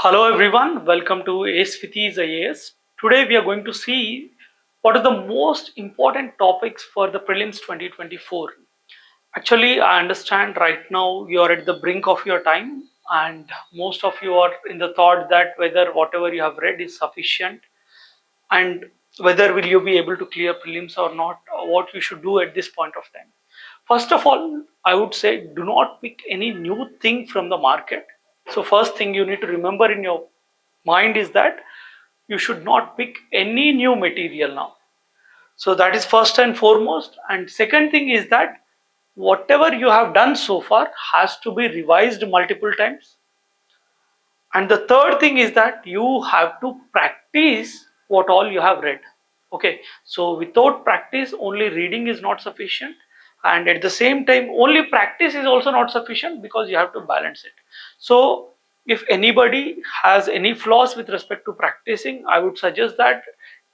Hello everyone, welcome to Ace with Ease IAS. Today we are going to see what are the most important topics for the prelims 2024. Actually, I understand right now you are at the brink of your time and most of you are in the thought that whether whatever you have read is sufficient and whether will you be able to clear prelims or not, or what you should do at this point of time. First of all, I would say do not pick any new thing from the market. So first thing you need to remember in your mind is that you should not pick any new material now. So that is first and foremost. And second thing is that whatever you have done so far has to be revised multiple times. And the third thing is that you have to practice what all you have read. Okay, so without practice, only reading is not sufficient. And at the same time, only practice is also not sufficient because you have to balance it. So if anybody has any flaws with respect to practicing, I would suggest that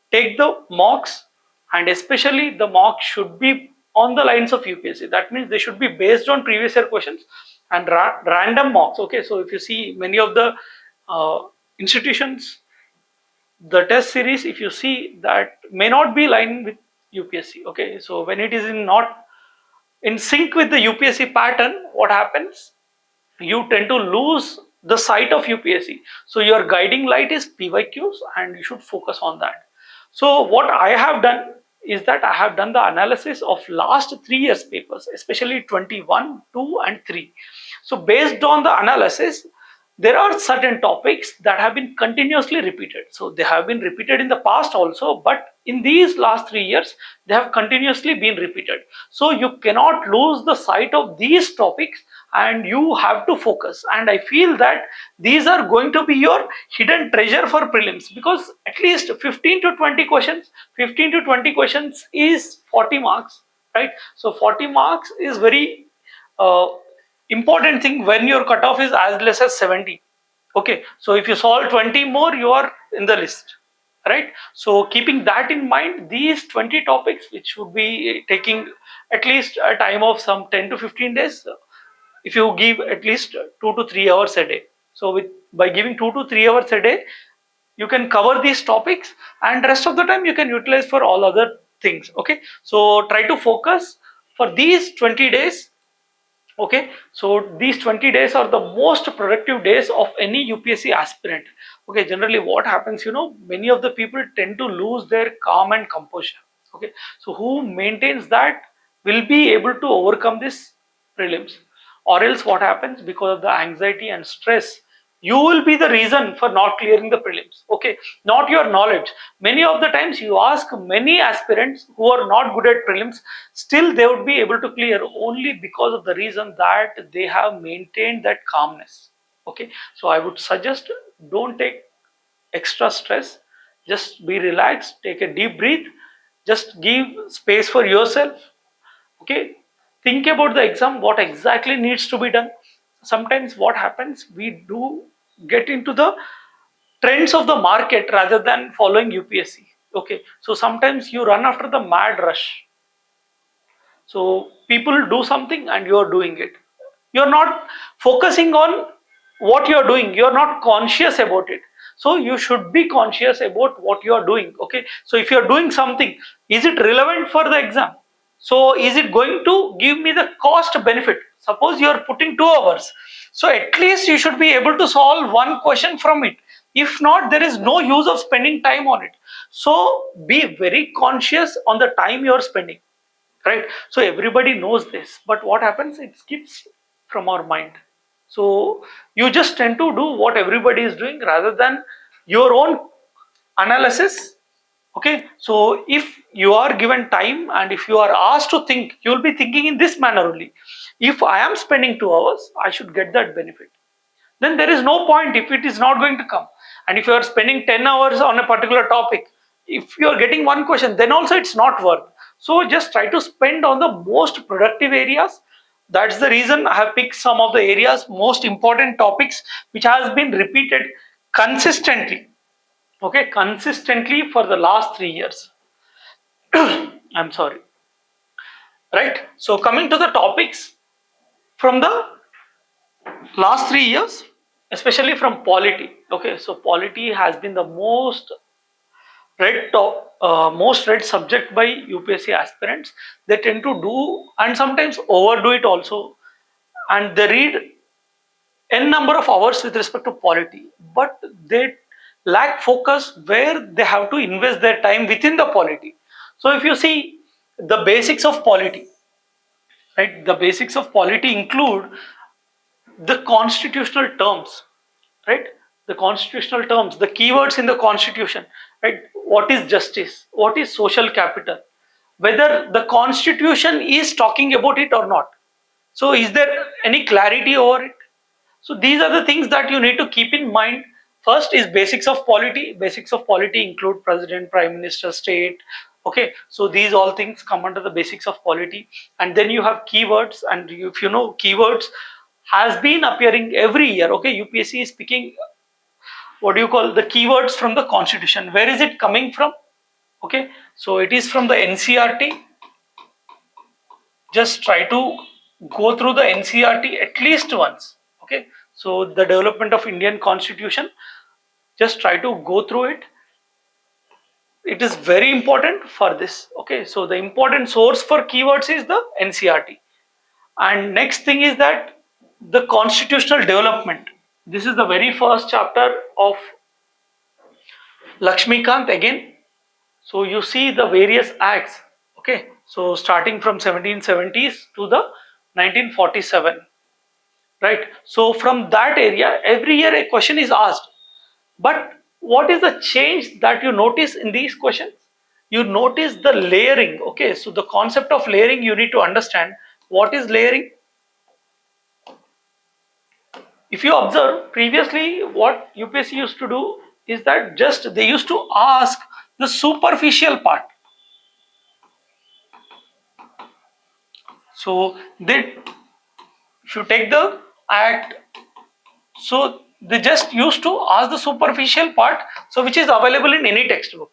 take the mocks, and especially the mocks should be on the lines of UPSC. That means they should be based on previous year questions and random mocks. Okay, so if you see many of the institutions, the test series, if you see that may not be line with UPSC. Okay, so when it is not in sync with the UPSC pattern, what happens? You tend to lose the sight of UPSC. So your guiding light is PYQs and you should focus on that. So what I have done is that I have done the analysis of last 3 years papers, especially 21, 2 and 3. So based on the analysis, there are certain topics that have been continuously repeated. So they have been repeated in the past also, but in these last 3 years, they have continuously been repeated. So you cannot lose the sight of these topics and you have to focus. And I feel that these are going to be your hidden treasure for prelims, because at least 15 to 20 questions, 15 to 20 questions is 40 marks, right? So 40 marks is very important thing when your cutoff is as less as 70. Okay, so if you solve 20 more, you are in the list, right? So keeping that in mind, these 20 topics, which would be taking at least a time of some 10 to 15 days, if you give at least 2 to 3 hours a day. So by giving 2 to 3 hours a day, you can cover these topics and rest of the time you can utilize for all other things. Okay, so try to focus for these 20 days. Okay, so these 20 days are the most productive days of any UPSC aspirant. Okay, generally what happens, many of the people tend to lose their calm and composure. Okay, so who maintains that will be able to overcome this prelims, or else what happens, because of the anxiety and stress, you will be the reason for not clearing the prelims. Okay, not your knowledge. Many of the times you ask many aspirants who are not good at prelims, still they would be able to clear only because of the reason that they have maintained that calmness. Okay, so I would suggest, don't take extra stress, just be relaxed, take a deep breath, just give space for yourself. Okay, think about the exam, what exactly needs to be done. Sometimes what happens, we do get into the trends of the market rather than following UPSC. Okay, so sometimes you run after the mad rush. So people do something and you are doing it. You're not focusing on what you're doing, you're not conscious about it. So you should be conscious about what you are doing. Okay, so if you're doing something, is it relevant for the exam? So is it going to give me the cost benefit? Suppose you are putting 2 hours, so at least you should be able to solve one question from it. If not, there is no use of spending time on it. So be very conscious on the time you are spending, right? So everybody knows this, but what happens, it skips from our mind. So you just tend to do what everybody is doing rather than your own analysis. Okay, so if you are given time and if you are asked to think, you will be thinking in this manner only. If I am spending 2 hours, I should get that benefit. Then there is no point if it is not going to come. And if you are spending 10 hours on a particular topic, if you are getting one question, then also it's not worth. So just try to spend on the most productive areas. That's the reason I have picked some of the areas, most important topics, which has been repeated consistently. Okay, consistently for the last 3 years. I'm sorry. Right. So coming to the topics from the last 3 years, especially from polity. Okay, so polity has been the most read subject by UPSC aspirants. They tend to do and sometimes overdo it also, and they read n number of hours with respect to polity, but they lack focus where they have to invest their time within the polity. So if you see the basics of polity, right, the basics of polity include the constitutional terms, right, the constitutional terms, the keywords in the constitution, right, what is justice, what is social capital, whether the constitution is talking about it or not. So is there any clarity over it? So these are the things that you need to keep in mind. First is basics of polity. Basics of polity include president, prime minister, state. Okay, so these all things come under the basics of polity. And then you have keywords, and if you know keywords has been appearing every year. Okay, UPSC is picking what do you call the keywords from the constitution. Where is it coming from? Okay, so it is from the NCRT. Just try to go through the NCRT at least once. Okay, so the development of Indian constitution, just try to go through it. It is very important for this. Okay, so the important source for keywords is the NCRT. And next thing is that the constitutional development. This is the very first chapter of Lakshmikant again. So you see the various acts. Okay, so starting from 1770s to the 1947. Right, so from that area every year a question is asked, but what is the change that you notice in these questions? You notice the layering. Okay, so the concept of layering, you need to understand what is layering. If you observe previously, what UPSC used to do is that just they used to ask the superficial part. So they, if you take the act, so they just used to ask the superficial part, so which is available in any textbook.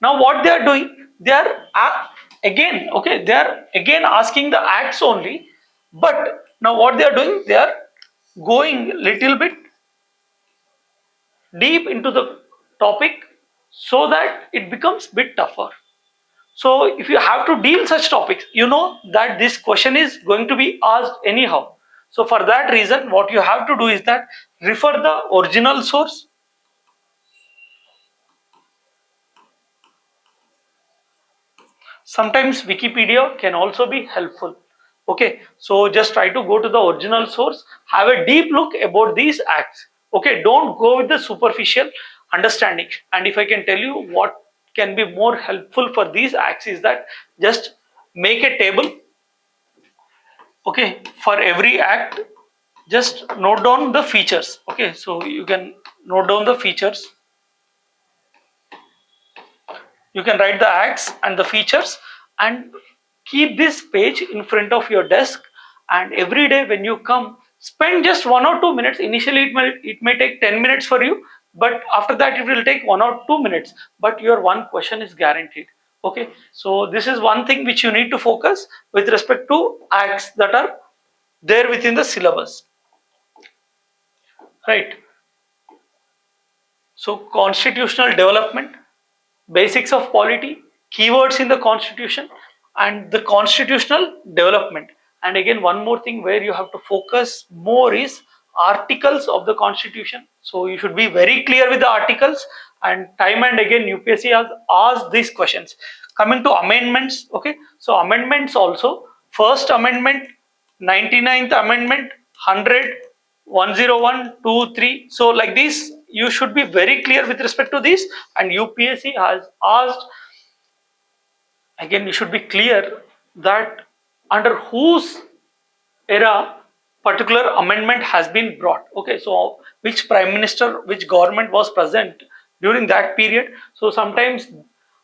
Now what they are doing, they are again, okay, they are again asking the acts only, but now what they are doing, they are going little bit deep into the topic so that it becomes bit tougher. So if you have to deal such topics, you know that this question is going to be asked anyhow. So for that reason, what you have to do is that refer the original source. Sometimes Wikipedia can also be helpful. Okay, so just try to go to the original source, have a deep look about these acts. Okay, don't go with the superficial understanding. And if I can tell you what can be more helpful for these acts is that just make a table. Okay, for every act, just note down the features. Okay, so you can note down the features. You can write the acts and the features and keep this page in front of your desk, and every day when you come, spend just 1 or 2 minutes. Initially it may take 10 minutes for you, but after that it will take 1 or 2 minutes, but your one question is guaranteed. Okay, so this is one thing which you need to focus with respect to acts that are there within the syllabus, right? So constitutional development, basics of polity, keywords in the constitution, and the constitutional development. And again, one more thing where you have to focus more is articles of the constitution. So you should be very clear with the articles, and time and again UPSC has asked these questions. Coming to amendments, okay, so amendments also, first amendment, 99th amendment, 100, 101, 2, 3. So like this, you should be very clear with respect to this, and UPSC has asked, again you should be clear that under whose era particular amendment has been brought. Okay, so which prime minister, which government was present during that period. So sometimes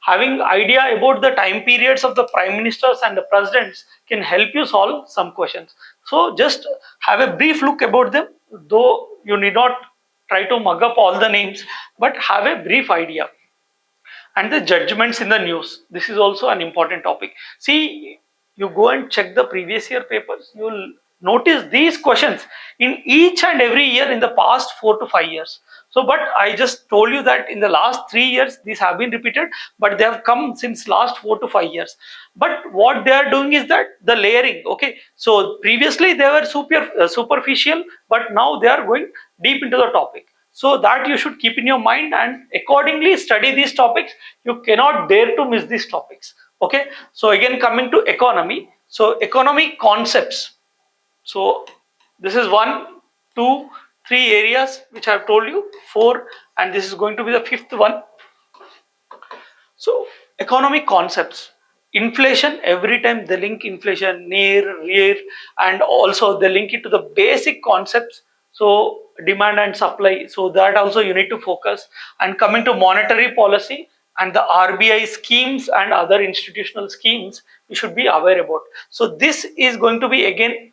having idea about the time periods of the prime ministers and the presidents can help you solve some questions. So just have a brief look about them, though you need not try to mug up all the names, but have a brief idea. And the judgments in the news, this is also an important topic. See, you go and check the previous year papers, you will notice these questions in each and every year in the past 4 to 5 years. So, but I just told you that in the last 3 years these have been repeated, but they have come since last 4 to 5 years. But what they are doing is that the layering. Okay, so previously they were superficial, but now they are going deep into the topic. So that you should keep in your mind and accordingly study these topics. You cannot dare to miss these topics. Okay, so again coming to economy. So economy concepts. So this is 1, 2, 3 areas which I have told you, 4, and this is going to be the 5th one. So economic concepts. Inflation, every time they link inflation near, rear, and also they link it to the basic concepts. So demand and supply. So that also you need to focus. And coming to monetary policy and the RBI schemes and other institutional schemes, you should be aware about. So this is going to be again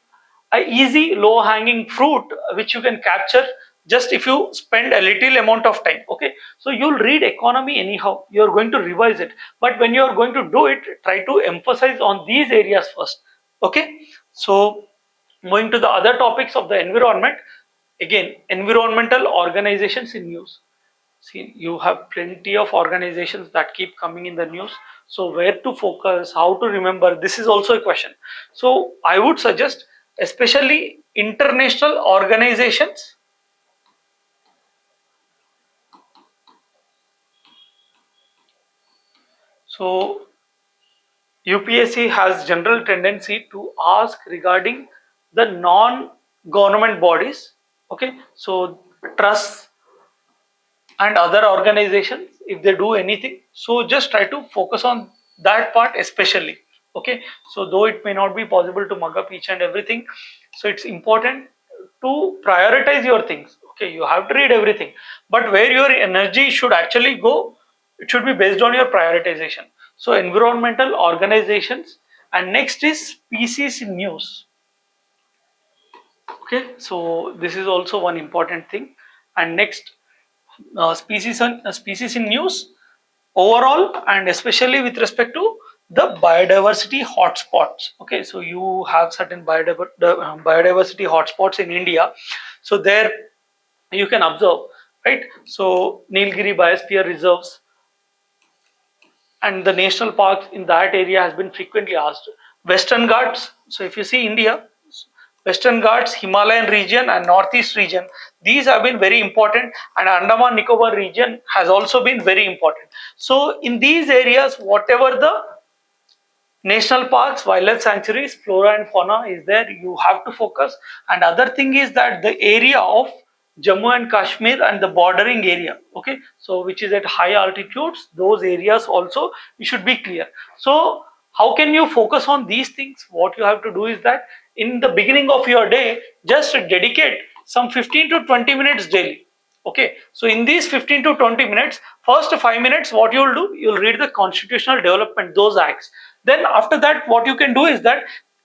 a easy low hanging fruit which you can capture just if you spend a little amount of time. Okay, so you'll read economy anyhow, you're going to revise it, but when you're going to do it, try to emphasize on these areas first. Okay, so moving to the other topics of the environment, again environmental organizations in news. See, you have plenty of organizations that keep coming in the news. So where to focus, how to remember, this is also a question. So I would suggest especially international organizations. So UPSC has general tendency to ask regarding the non-government bodies. Okay, so trusts and other organizations, if they do anything, so just try to focus on that part especially. Okay, so though it may not be possible to mug up each and everything, so it's important to prioritize your things. Okay, you have to read everything, but where your energy should actually go, it should be based on your prioritization. So environmental organizations, and next is species in news. Okay, so this is also one important thing. And next, species in news overall, and especially with respect to the biodiversity hotspots. Okay, so you have certain biodiversity hotspots in India. So there you can observe, right? So Nilgiri biosphere reserves and the national parks in that area has been frequently asked. Western Ghats. So if you see India, Western Ghats, Himalayan region and Northeast region, these have been very important, and Andaman Nicobar region has also been very important. So in these areas, whatever the national parks, wildlife sanctuaries, flora and fauna is there, you have to focus. And other thing is that the area of Jammu and Kashmir and the bordering area, okay, so which is at high altitudes, those areas also you should be clear. So how can you focus on these things? What you have to do is that in the beginning of your day, just dedicate some 15 to 20 minutes daily. Okay, so in these 15 to 20 minutes, first 5 minutes, what you will do, you'll read the constitutional development, those acts. Then after that, what you can do is that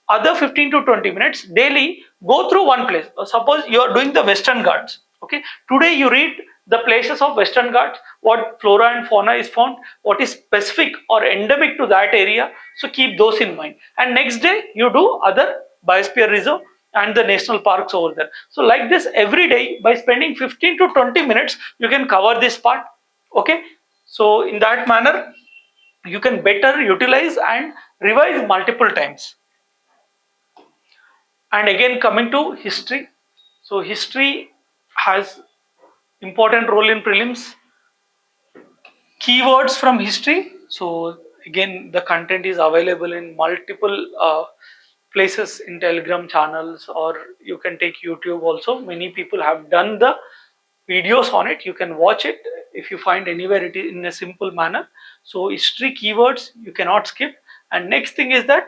other 15 to 20 minutes daily, go through one place. Suppose you are doing the Western Ghats. Okay, today you read the places of Western Ghats, what flora and fauna is found, what is specific or endemic to that area. So keep those in mind. And next day you do other biosphere reserve and the national parks over there. So like this every day, by spending 15 to 20 minutes, you can cover this part. Okay, so in that manner, you can better utilize and revise multiple times. And again coming to history. So history has important role in prelims. Keywords from history. So again, the content is available in multiple places in Telegram channels, or you can take YouTube also. Many people have done the videos on it. You can watch it if you find anywhere it is in a simple manner. So history keywords you cannot skip. And next thing is that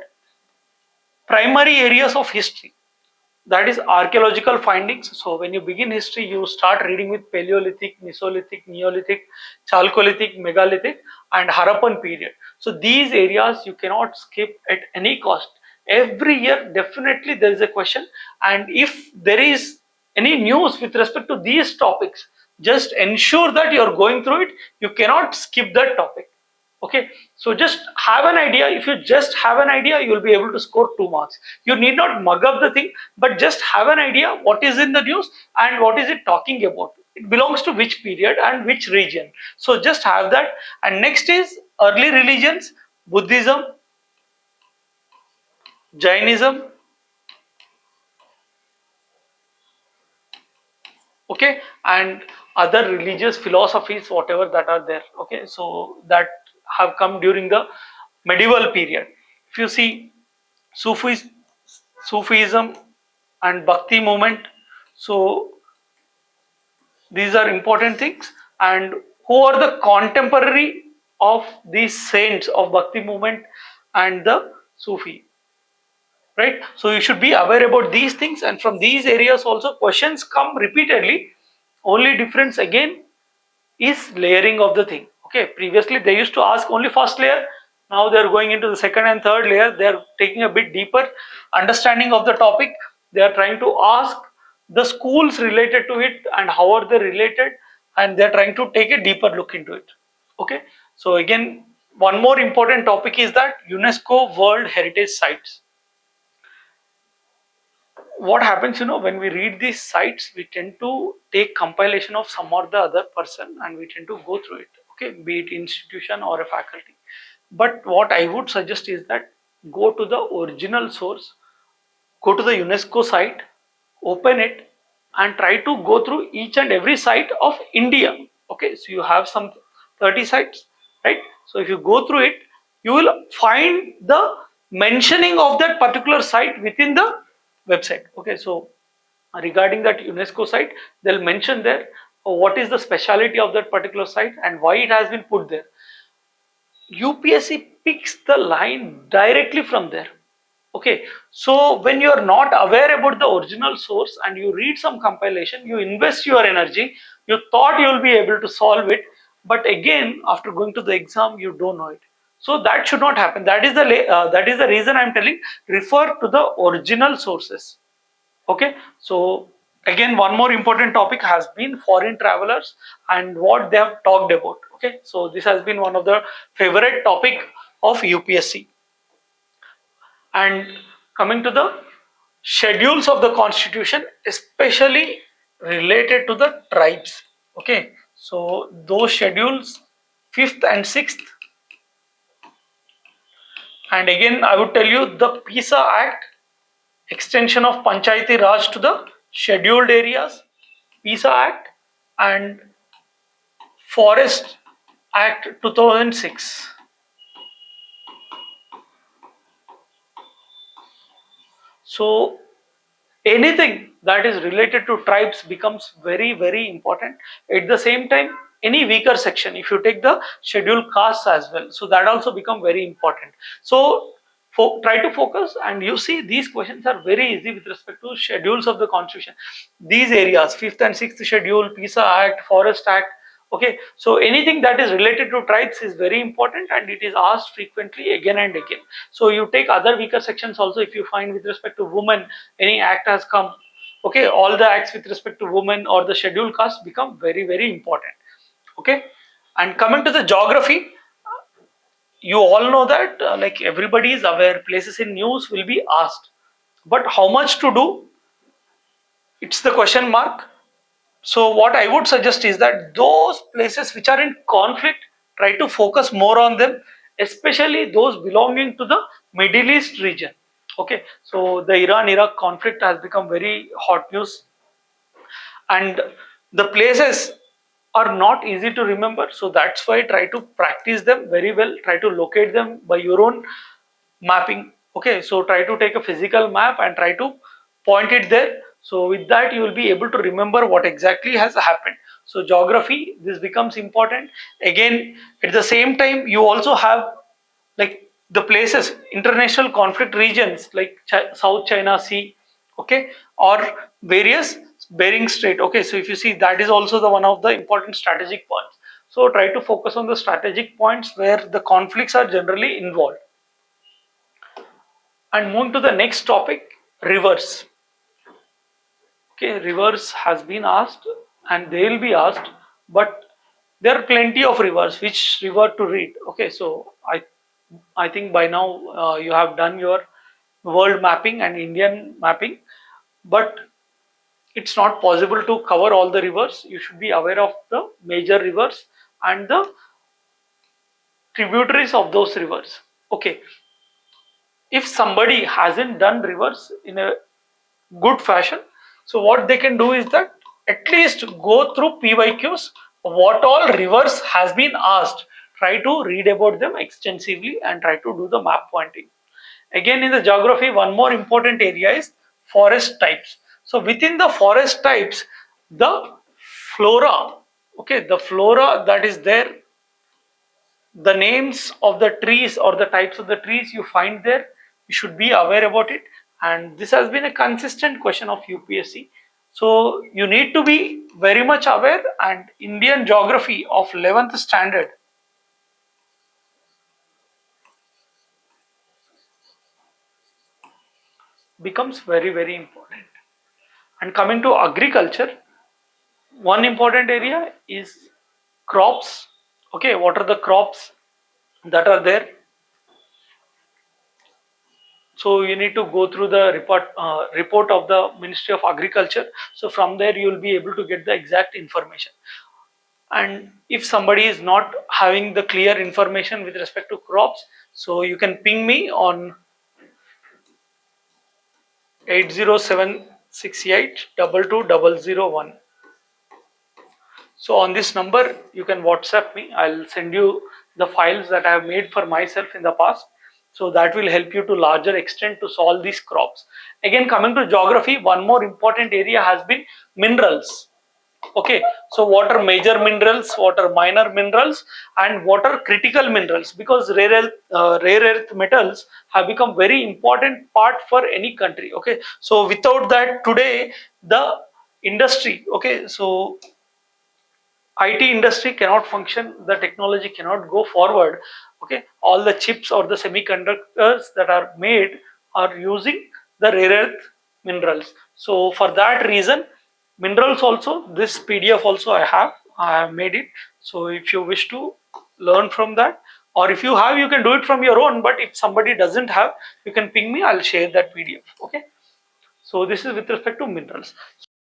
primary areas of history, that is archaeological findings. So when you begin history, you start reading with Paleolithic, Mesolithic, Neolithic, Chalcolithic, Megalithic and Harappan period. So these areas you cannot skip at any cost. Every year definitely there is a question, and if there is any news with respect to these topics, just ensure that you are going through it. You cannot skip that topic. Okay, so just have an idea. If you just have an idea, you will be able to score 2 marks. You need not mug up the thing, but just have an idea what is in the news and what is it talking about. It belongs to which period and which region. So just have that. And next is early religions, Buddhism, Jainism, okay, and other religious philosophies, whatever that are there. Okay, so that have come during the medieval period. If you see Sufis, Sufism and Bhakti movement, so these are important things. And who are the contemporary of these saints of Bhakti movement and the Sufi, right? So you should be aware about these things, and from these areas also questions come repeatedly. Only difference again is layering of the thing. Okay, previously they used to ask only first layer. Now they are going into the second and third layer. They are taking a bit deeper understanding of the topic. They are trying to ask the schools related to it and how are they related, and they are trying to take a deeper look into it. Okay, so again, one more important topic is that UNESCO World Heritage Sites. What happens, when we read these sites, we tend to take compilation of some or the other person and we tend to go through it, okay, be it institution or a faculty. But what I would suggest is that go to the original source, go to the UNESCO site, open it, and try to go through each and every site of India. Okay, so you have some 30 sites, right? So if you go through it, you will find the mentioning of that particular site within the website. Okay, so regarding that UNESCO site, they'll mention there what is the speciality of that particular site and why it has been put there. UPSC picks the line directly from there. Okay, so when you are not aware about the original source and you read some compilation, you invest your energy, you thought you will be able to solve it, but again after going to the exam you don't know it. So that should not happen. That is the reason I am telling, refer to the original sources. Okay, so again, one more important topic has been foreign travelers and what they have talked about. Okay, so this has been one of the favorite topic of UPSC. And coming to the schedules of the constitution, especially related to the tribes. Okay, so those schedules, 5th and 6th. And again, I would tell you the PISA Act, extension of Panchayati Raj to the scheduled areas, PISA Act, and Forest Act 2006. So anything that is related to tribes becomes very, very important. At the same time, any weaker section, if you take the scheduled castes as well, so that also become very important. So try to focus, and you see these questions are very easy with respect to schedules of the constitution. These areas, 5th and 6th schedule, PISA Act, Forest Act. Okay, so anything that is related to tribes is very important and it is asked frequently again and again. So you take other weaker sections also. If you find with respect to women any act has come, okay, all the acts with respect to women or the scheduled caste become very, very important. Okay, and coming to the geography, you all know that like everybody is aware, places in news will be asked, but how much to do, it's the question mark. So what I would suggest is that those places which are in conflict, try to focus more on them, especially those belonging to the Middle East region. Okay, so the Iran-Iraq conflict has become very hot news, and the places are not easy to remember. So that's why try to practice them very well. Try to locate them by your own mapping. Okay, so try to take a physical map and try to point it there. So with that you will be able to remember what exactly has happened. So geography, this becomes important. Again, at the same time, you also have like the places, international conflict regions like South China Sea, okay, or various Bering Strait. Okay, so if you see, that is also the one of the important strategic points. So try to focus on the strategic points where the conflicts are generally involved. And moving to the next topic, rivers. Okay, rivers has been asked and they will be asked, but There are plenty of rivers. Which river to read? Okay, so I think by now you have done your world mapping and Indian mapping, but it's not possible to cover all the rivers. You should be aware of the major rivers and the tributaries of those rivers. Okay, if somebody hasn't done rivers in a good fashion, so what they can do is that at least go through PYQs, what all rivers has been asked. Try to read about them extensively and try to do the map pointing. Again, in the geography, one more important area is forest types. So within the forest types, the flora, okay, the flora that is there, the names of the trees or the types of the trees you find there, you should be aware about it. And this has been a consistent question of UPSC. So you need to be very much aware, and Indian geography of 11th standard becomes very, very important. And coming to agriculture, one important area is crops. Okay, what are the crops that are there? So you need to go through the report of the Ministry of Agriculture. So from there you will be able to get the exact information. And if somebody is not having the clear information with respect to crops, so you can ping me on 80768220001. So on this number you can WhatsApp me. I'll send you the files that I have made for myself in the past. So that will help you to larger extent to solve these crops. Again, coming to geography, one more important area has been minerals. Okay, so what are major minerals, what are minor minerals, and what are critical minerals? Because rare earth metals have become very important part for any country. Okay, so without that today the industry, okay, so IT industry cannot function, the technology cannot go forward. Okay, all the chips or the semiconductors that are made are using the rare earth minerals. So for that reason, minerals also, this PDF also I have made it. So if you wish to learn from that, or if you have, you can do it from your own. But if somebody doesn't have, you can ping me. I'll share that PDF. Okay. So this is with respect to minerals.